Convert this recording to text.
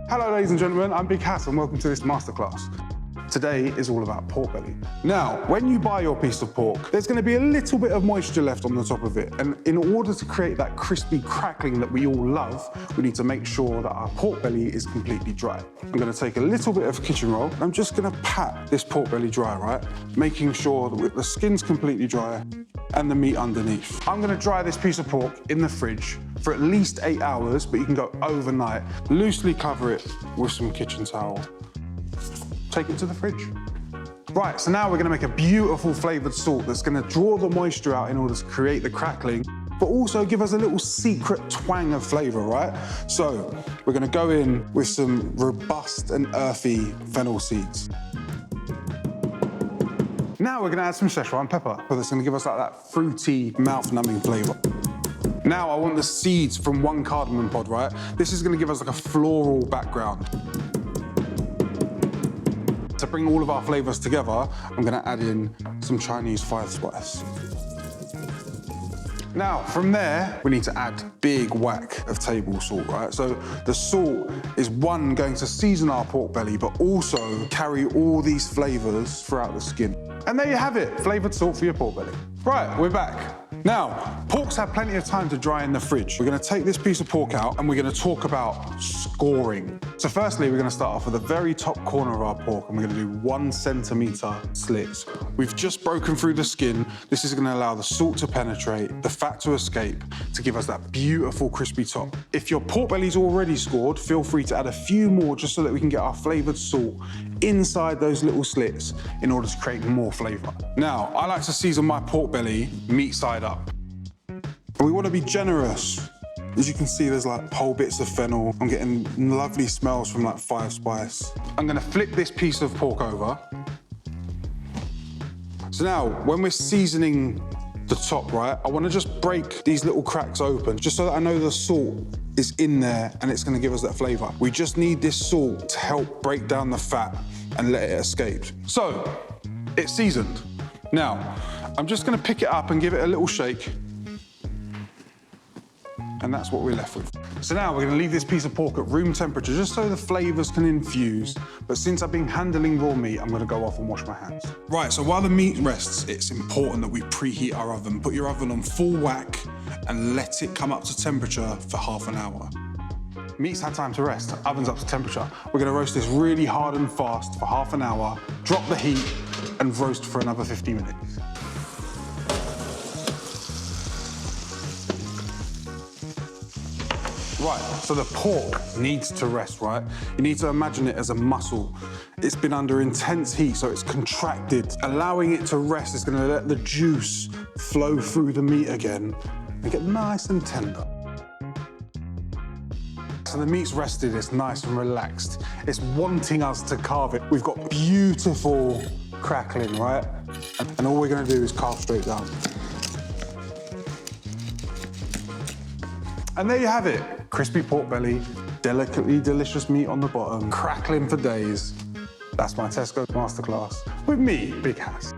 Hello ladies and gentlemen, I'm Big Hass and welcome to this masterclass. Today is all about pork belly. Now, when you buy your piece of pork, there's going to be a little bit of moisture left on the top of it. And in order to create that crispy crackling that we all love, we need to make sure that our pork belly is completely dry. I'm going to take a little bit of kitchen roll. I'm just going to pat this pork belly dry, right? Making sure that the skin's completely dry and the meat underneath. I'm going to dry this piece of pork in the fridge for at least 8 hours, but you can go overnight. Loosely cover it with some kitchen towel. Take it to the fridge. Right, so now we're gonna make a beautiful flavored salt that's gonna draw the moisture out in order to create the crackling, but also give us a little secret twang of flavor, right? So we're gonna go in with some robust and earthy fennel seeds. Now we're gonna add some Szechuan pepper, that's gonna give us like that fruity, mouth-numbing flavor. Now I want the seeds from one cardamom pod, right? This is gonna give us like a floral background. To bring all of our flavors together, I'm gonna add in some Chinese 5-spice. Now, from there, we need to add big whack of table salt, right? So the salt is going to season our pork belly, but also carry all these flavors throughout the skin. And there you have it, flavored salt for your pork belly. Right, we're back. Now, porks have plenty of time to dry in the fridge. We're gonna take this piece of pork out and we're gonna talk about scoring. So firstly, we're gonna start off with the very top corner of our pork and we're gonna do 1 centimeter slits. We've just broken through the skin. This is gonna allow the salt to penetrate, the fat to escape, to give us that beautiful crispy top. If your pork belly's already scored, feel free to add a few more just so that we can get our flavored salt inside those little slits in order to create more flavor. Now, I like to season my pork belly meat side up. And we want to be generous. As you can see, there's like whole bits of fennel. I'm getting lovely smells from like 5-spice. I'm gonna flip this piece of pork over. So now, when we're seasoning the top, right, I wanna just break these little cracks open, just so that I know the salt is in there and it's gonna give us that flavor. We just need this salt to help break down the fat and let it escape. So, it's seasoned. Now, I'm just gonna pick it up and give it a little shake. And that's what we're left with. So now we're gonna leave this piece of pork at room temperature just so the flavors can infuse. But since I've been handling raw meat, I'm gonna go off and wash my hands. Right, so while the meat rests, it's important that we preheat our oven. Put your oven on full whack and let it come up to temperature for half an hour. Meat's had time to rest, oven's up to temperature. We're gonna roast this really hard and fast for half an hour, drop the heat, and roast for another 50 minutes. Right, so the pork needs to rest, right? You need to imagine it as a muscle. It's been under intense heat, so it's contracted. Allowing it to rest is gonna let the juice flow through the meat again and get nice and tender. So the meat's rested, it's nice and relaxed. It's wanting us to carve it. We've got beautiful crackling, right? And all we're gonna do is carve straight down. And there you have it. Crispy pork belly, delicately delicious meat on the bottom, crackling for days. That's my Tesco masterclass with me, Big Hass.